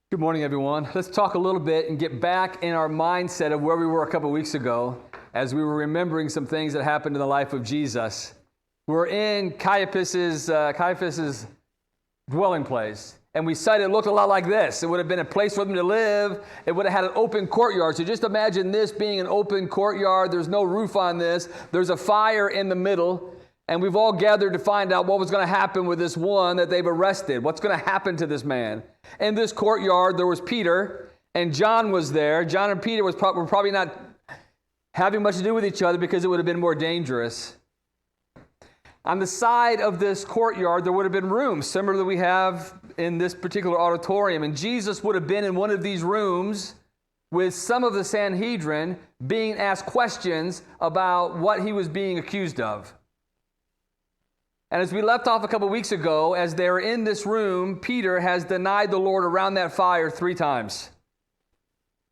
Good morning, everyone. Let's talk a little bit and get back in our mindset of where we were a couple weeks ago as we were remembering some things that happened in the life of Jesus. We're in Caiaphas's dwelling place, and we said it looked a lot like this. It would have been a place for them to live. It would have had an open courtyard. So just imagine this being an open courtyard. There's no roof on this. There's a fire in the middle. And we've all gathered to find out what was going to happen with this one that they've arrested. What's going to happen to this man? In this courtyard, there was Peter, and John was there. John and Peter were probably not having much to do with each other because it would have been more dangerous. On the side of this courtyard, there would have been rooms, similar that we have in this particular auditorium. And Jesus would have been in one of these rooms with some of the Sanhedrin being asked questions about what he was being accused of. And as we left off a couple weeks ago, as they're in this room, Peter has denied the Lord around that fire 3 times.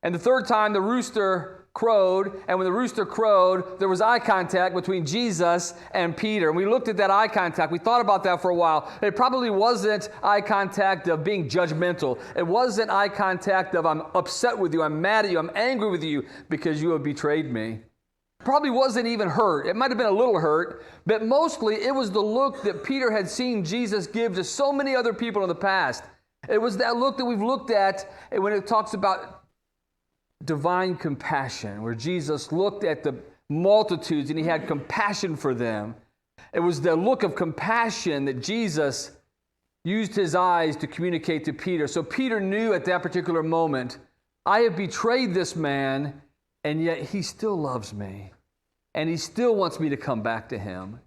And the third time, the rooster crowed, and when the rooster crowed, there was eye contact between Jesus and Peter. And we looked at that eye contact. We thought about that for a while. It probably wasn't eye contact of being judgmental. It wasn't eye contact of I'm upset with you, I'm mad at you, I'm angry with you because you have betrayed me. Probably wasn't even hurt. It might have been a little hurt, but mostly it was the look that Peter had seen Jesus give to so many other people in the past. It was that look that we've looked at when it talks about divine compassion, where Jesus looked at the multitudes and he had compassion for them. It was the look of compassion that Jesus used his eyes to communicate to Peter. So Peter knew at that particular moment, I have betrayed this man, and yet he still loves me. And he still wants me to come back to him.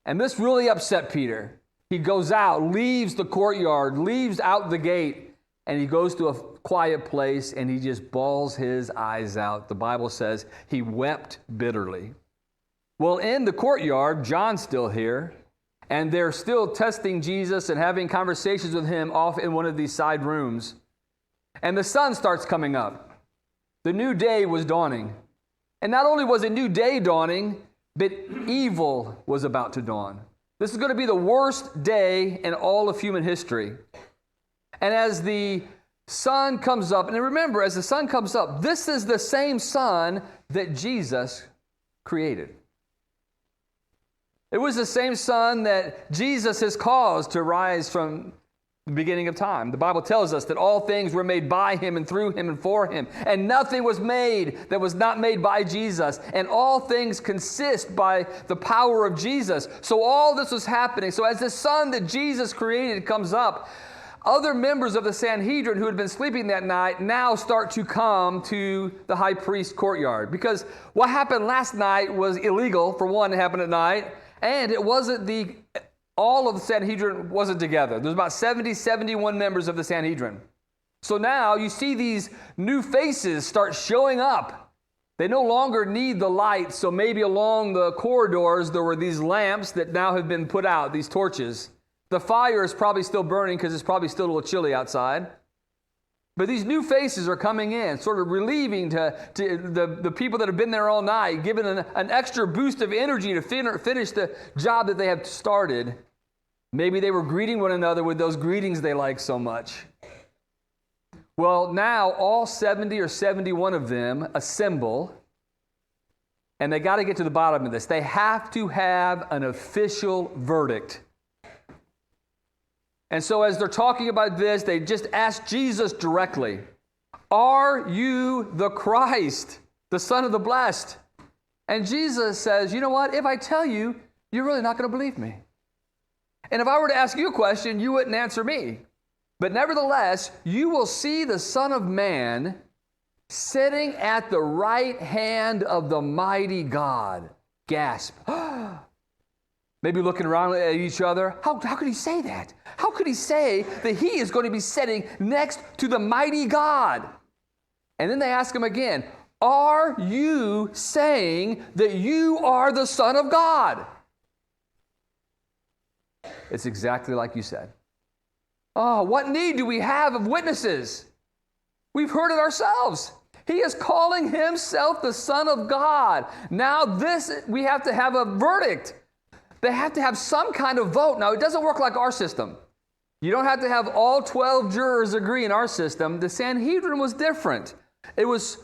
And this really upset Peter. He goes out, leaves the courtyard, leaves out the gate, and he goes to a quiet place and he just bawls his eyes out. The Bible says he wept bitterly. Well, in the courtyard, John's still here, and they're still testing Jesus and having conversations with him off in one of these side rooms. And the sun starts coming up. The new day was dawning. And not only was a new day dawning, but evil was about to dawn. This is going to be the worst day in all of human history. And as the sun comes up, and remember, as the sun comes up, this is the same sun that Jesus created. It was the same sun that Jesus has caused to rise from the beginning of time. The Bible tells us that all things were made by him and through him and for him, and nothing was made that was not made by Jesus, and all things consist by the power of Jesus. So all this was happening. So as the sun that Jesus created comes up, other members of the Sanhedrin who had been sleeping that night now start to come to the high priest's courtyard, because what happened last night was illegal. For one, it happened at night, and it wasn't all of the Sanhedrin wasn't together. There's about 71 members of the Sanhedrin. So now you see these new faces start showing up. They no longer need the light, so maybe along the corridors there were these lamps that now have been put out, these torches. The fire is probably still burning because it's probably still a little chilly outside. But these new faces are coming in, sort of relieving to the people that have been there all night, giving an extra boost of energy to finish the job that they have started. Maybe they were greeting one another with those greetings they like so much. Well, now all 70 or 71 of them assemble, and they got to get to the bottom of this. They have to have an official verdict. And so as they're talking about this, they just ask Jesus directly, are you the Christ, the Son of the Blessed? And Jesus says, you know what? If I tell you, you're really not going to believe me. And if I were to ask you a question, you wouldn't answer me. But nevertheless, you will see the Son of Man sitting at the right hand of the mighty God. Gasp. Maybe looking around at each other. How could he say that? How could he say that he is going to be sitting next to the mighty God? And then they ask him again, are you saying that you are the Son of God? It's exactly like you said. Oh, what need do we have of witnesses? We've heard it ourselves. He is calling himself the Son of God. Now we have to have a verdict. They have to have some kind of vote. Now, it doesn't work like our system. You don't have to have all 12 jurors agree in our system. The Sanhedrin was different. It was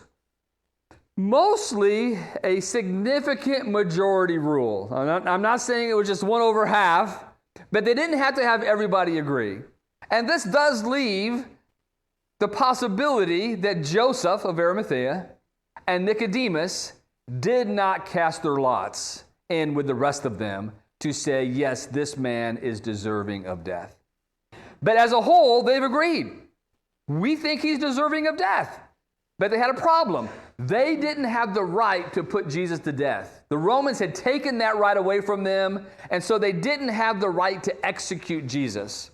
mostly a significant majority rule. I'm not saying it was just 1 over half, but they didn't have to have everybody agree. And this does leave the possibility that Joseph of Arimathea and Nicodemus did not cast their lots in with the rest of them to say, yes, this man is deserving of death. But as a whole, they've agreed. We think he's deserving of death. But they had a problem. They didn't have the right to put Jesus to death. The Romans had taken that right away from them, and so they didn't have the right to execute Jesus.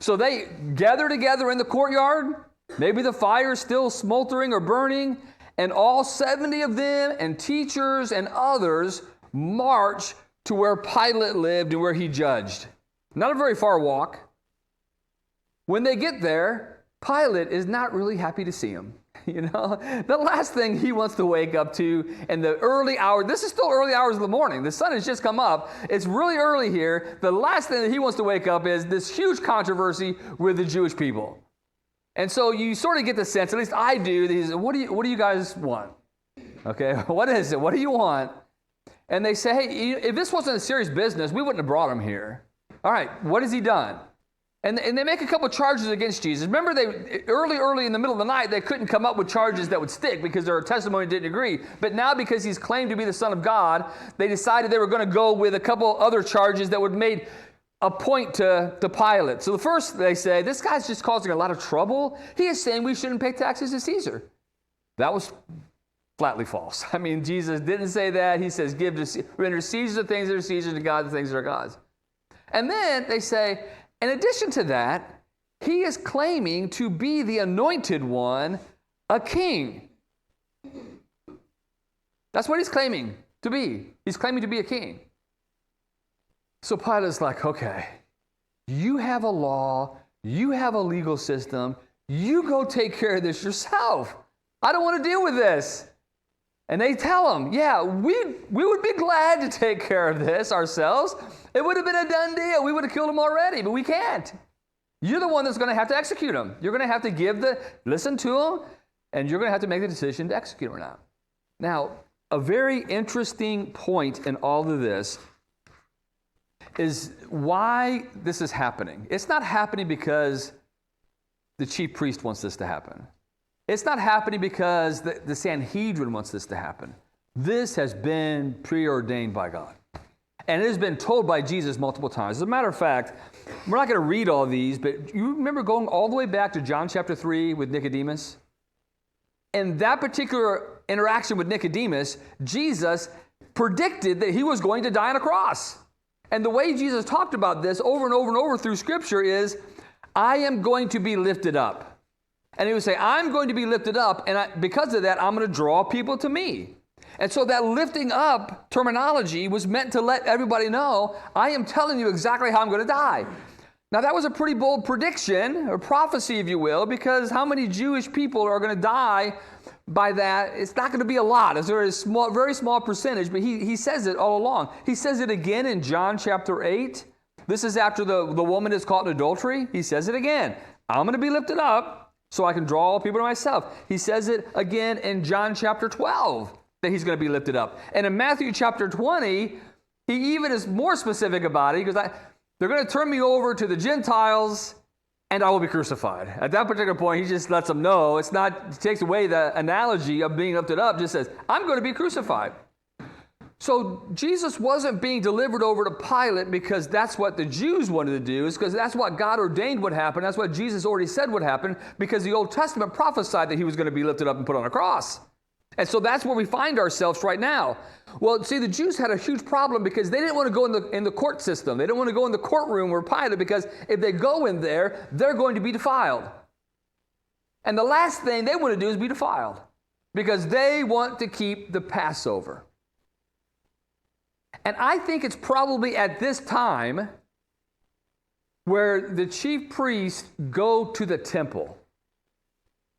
So they gather together in the courtyard. Maybe the fire is still smoldering or burning, and all 70 of them and teachers and others march to where Pilate lived and where he judged. Not a very far walk. When they get there, Pilate is not really happy to see him. You know, the last thing he wants to wake up to in the early hours, this is still early hours of the morning. The sun has just come up. It's really early here. The last thing that he wants to wake up is this huge controversy with the Jewish people. And so you sort of get the sense, at least I do, that he says, what do you guys want? Okay, what is it? What do you want? And they say, hey, if this wasn't a serious business, we wouldn't have brought him here. All right, what has he done? And they make a couple charges against Jesus. Remember, early in the middle of the night, they couldn't come up with charges that would stick because their testimony didn't agree. But now, because he's claimed to be the Son of God, they decided they were going to go with a couple other charges that would make a point to Pilate. So the first, they say, this guy's just causing a lot of trouble. He is saying we shouldn't pay taxes to Caesar. That was flatly false. I mean, Jesus didn't say that. He says, render Caesar the things that are Caesar, to God the things that are God's. And then they say, in addition to that, he is claiming to be the anointed one, a king. That's what he's claiming to be. He's claiming to be a king. So Pilate's like, okay, you have a law, you have a legal system, you go take care of this yourself. I don't want to deal with this. And they tell him, yeah, we would be glad to take care of this ourselves. It would have been a done deal. We would have killed him already, but we can't. You're the one that's going to have to execute him. You're going to have to listen to him, and you're going to have to make the decision to execute him or not. Now, a very interesting point in all of this is why this is happening. It's not happening because the chief priest wants this to happen. It's not happening because the Sanhedrin wants this to happen. This has been preordained by God. And it has been told by Jesus multiple times. As a matter of fact, we're not going to read all these, but you remember going all the way back to John chapter 3 with Nicodemus? In that particular interaction with Nicodemus, Jesus predicted that he was going to die on a cross. And the way Jesus talked about this over and over and over through Scripture is, I am going to be lifted up. And he would say, I'm going to be lifted up, and because of that, I'm going to draw people to me. And so that lifting up terminology was meant to let everybody know, I am telling you exactly how I'm going to die. Now, that was a pretty bold prediction, or prophecy, if you will, because how many Jewish people are going to die by that? It's not going to be a lot. It's a very small percentage, but he says it all along. He says it again in John chapter 8. This is after the woman is caught in adultery. He says it again. I'm going to be lifted up so I can draw all people to myself. He says it again in John chapter 12, that he's going to be lifted up. And in Matthew chapter 20, he even is more specific about it. He goes, they're going to turn me over to the Gentiles, and I will be crucified. At that particular point, he just lets them know. He takes away the analogy of being lifted up, just says, I'm going to be crucified. So Jesus wasn't being delivered over to Pilate because that's what the Jews wanted to do. It's because that's what God ordained would happen. That's what Jesus already said would happen, because the Old Testament prophesied that he was going to be lifted up and put on a cross. And so that's where we find ourselves right now. Well, see, the Jews had a huge problem because they didn't want to go in the court system. They didn't want to go in the courtroom where Pilate, because if they go in there, they're going to be defiled. And the last thing they want to do is be defiled, because they want to keep the Passover. And I think it's probably at this time where the chief priests go to the temple.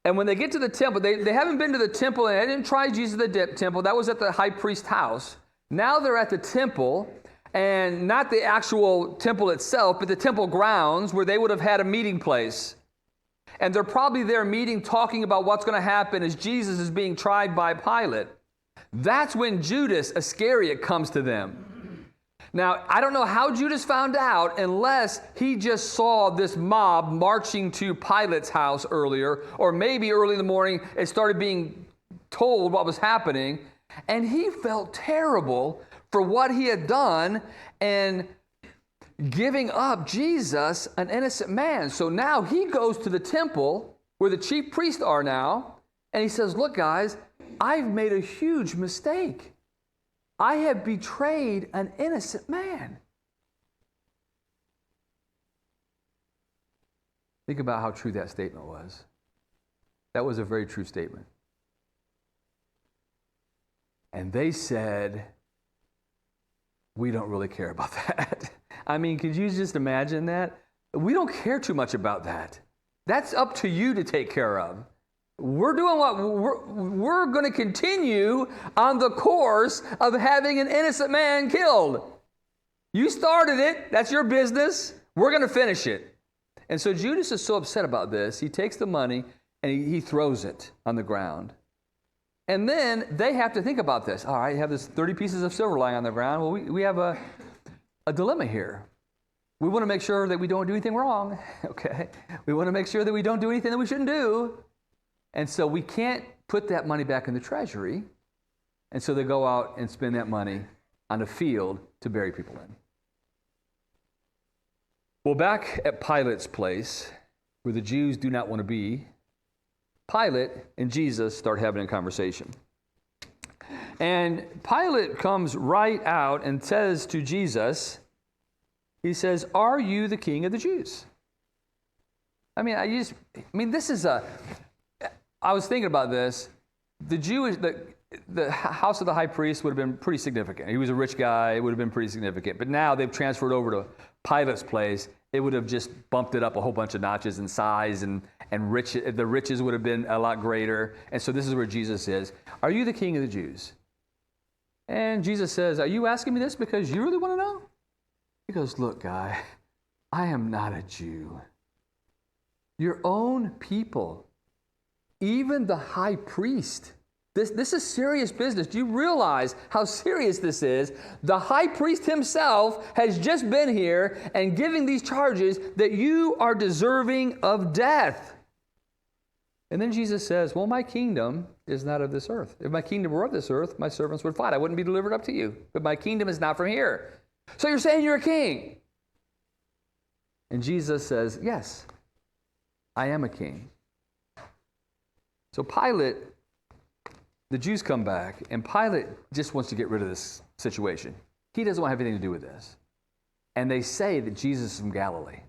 And when they get to the temple, they haven't been to the temple, and they didn't try Jesus at the temple. That was at the high priest's house. Now they're at the temple, and not the actual temple itself, but the temple grounds where they would have had a meeting place. And they're probably there meeting, talking about what's going to happen as Jesus is being tried by Pilate. That's when Judas Iscariot comes to them. Now, I don't know how Judas found out unless he just saw this mob marching to Pilate's house earlier, or maybe early in the morning it started being told what was happening, and he felt terrible for what he had done and giving up Jesus, an innocent man. So now he goes to the temple where the chief priests are now, and he says, look, guys, I've made a huge mistake. I have betrayed an innocent man. Think about how true that statement was. That was a very true statement. And they said, we don't really care about that. I mean, could you just imagine that? We don't care too much about that. That's up to you to take care of. We're doing what we're going to continue on the course of having an innocent man killed. You started it. That's your business. We're going to finish it. And so Judas is so upset about this, he takes the money and he throws it on the ground. And then they have to think about this. All right, you have this 30 pieces of silver lying on the ground. Well, we have a dilemma here. We want to make sure that we don't do anything wrong, okay? We want to make sure that we don't do anything that we shouldn't do. And so we can't put that money back in the treasury. And so they go out and spend that money on a field to bury people in. Well, back at Pilate's place, where the Jews do not want to be, Pilate and Jesus start having a conversation. And Pilate comes right out and says to Jesus, he says, are you the king of the Jews? I was thinking about this. The house of the high priest would have been pretty significant. He was a rich guy. It would have been pretty significant. But now they've transferred over to Pilate's place. It would have just bumped it up a whole bunch of notches in size, and the riches would have been a lot greater. And so this is where Jesus is. Are you the king of the Jews? And Jesus says, are you asking me this because you really want to know? He goes, look, guy, I am not a Jew. Your own people, even the high priest. This is serious business. Do you realize how serious this is? The high priest himself has just been here and giving these charges that you are deserving of death. And then Jesus says, well, my kingdom is not of this earth. If my kingdom were of this earth, my servants would fight. I wouldn't be delivered up to you. But my kingdom is not from here. So you're saying you're a king? And Jesus says, yes, I am a king. So Pilate, the Jews come back, and Pilate just wants to get rid of this situation. He doesn't want to have anything to do with this. And they say that Jesus is from Galilee.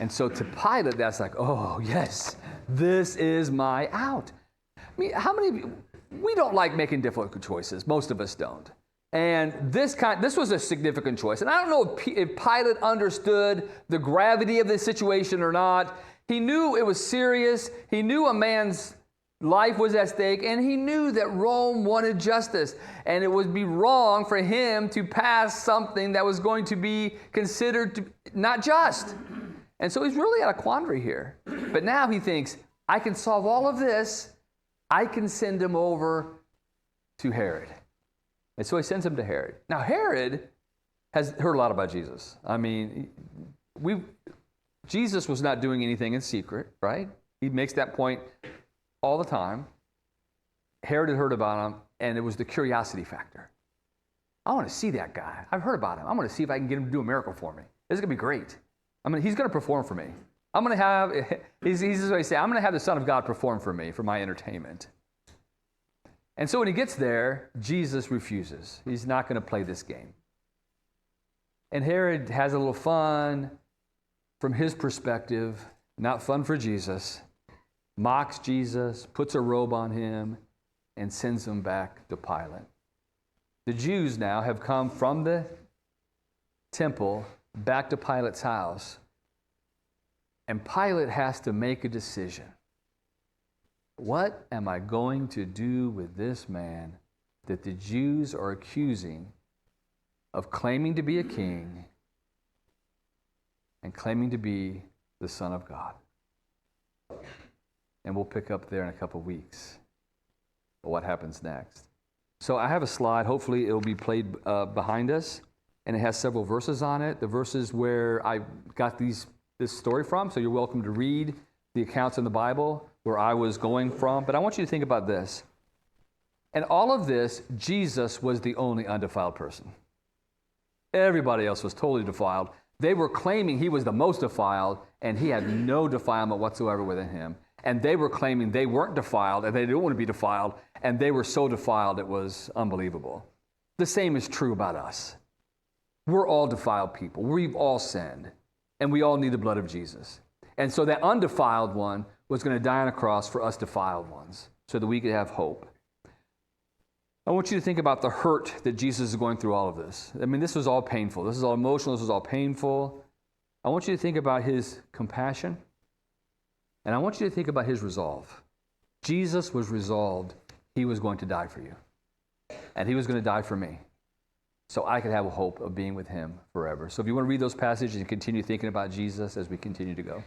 And so to Pilate, that's like, oh, yes, this is my out. I mean, how many of you, we don't like making difficult choices. Most of us don't. And this was a significant choice. And I don't know if Pilate understood the gravity of the situation or not. He knew it was serious. He knew a man's life was at stake, and he knew that Rome wanted justice, and it would be wrong for him to pass something that was going to be considered to not just. And so he's really at a quandary here. But now he thinks, I can solve all of this. I can send him over to Herod. And so he sends him to Herod. Now, Herod has heard a lot about Jesus. I mean, Jesus was not doing anything in secret, right? He makes that point all the time. Herod had heard about him, and it was the curiosity factor. I want to see that guy. I've heard about him. I want to see if I can get him to do a miracle for me. This is going to be great. He's going to perform for me. I'm going to have, he's what he say, I'm going to have the Son of God perform for me, for my entertainment. And so when he gets there, Jesus refuses. He's not going to play this game. And Herod has a little fun from his perspective, not fun for Jesus, mocks Jesus, puts a robe on him, and sends him back to Pilate. The Jews now have come from the temple back to Pilate's house, and Pilate has to make a decision. What am I going to do with this man that the Jews are accusing of claiming to be a king and claiming to be the Son of God. And we'll pick up there in a couple weeks. But what happens next? So I have a slide. Hopefully it will be played behind us. And it has several verses on it. The verses where I got this story from. So you're welcome to read the accounts in the Bible where I was going from. But I want you to think about this. And all of this, Jesus was the only undefiled person. Everybody else was totally defiled. They were claiming he was the most defiled, and he had no defilement whatsoever within him. And they were claiming they weren't defiled, and they didn't want to be defiled, and they were so defiled it was unbelievable. The same is true about us. We're all defiled people. We've all sinned, and we all need the blood of Jesus. And so that undefiled one was going to die on a cross for us defiled ones, so that we could have hope. I want you to think about the hurt that Jesus is going through all of this. I mean, this was all painful. This is all emotional. This was all painful. I want you to think about his compassion, and I want you to think about his resolve. Jesus was resolved he was going to die for you, and he was going to die for me, so I could have a hope of being with him forever. So if you want to read those passages and continue thinking about Jesus as we continue to go.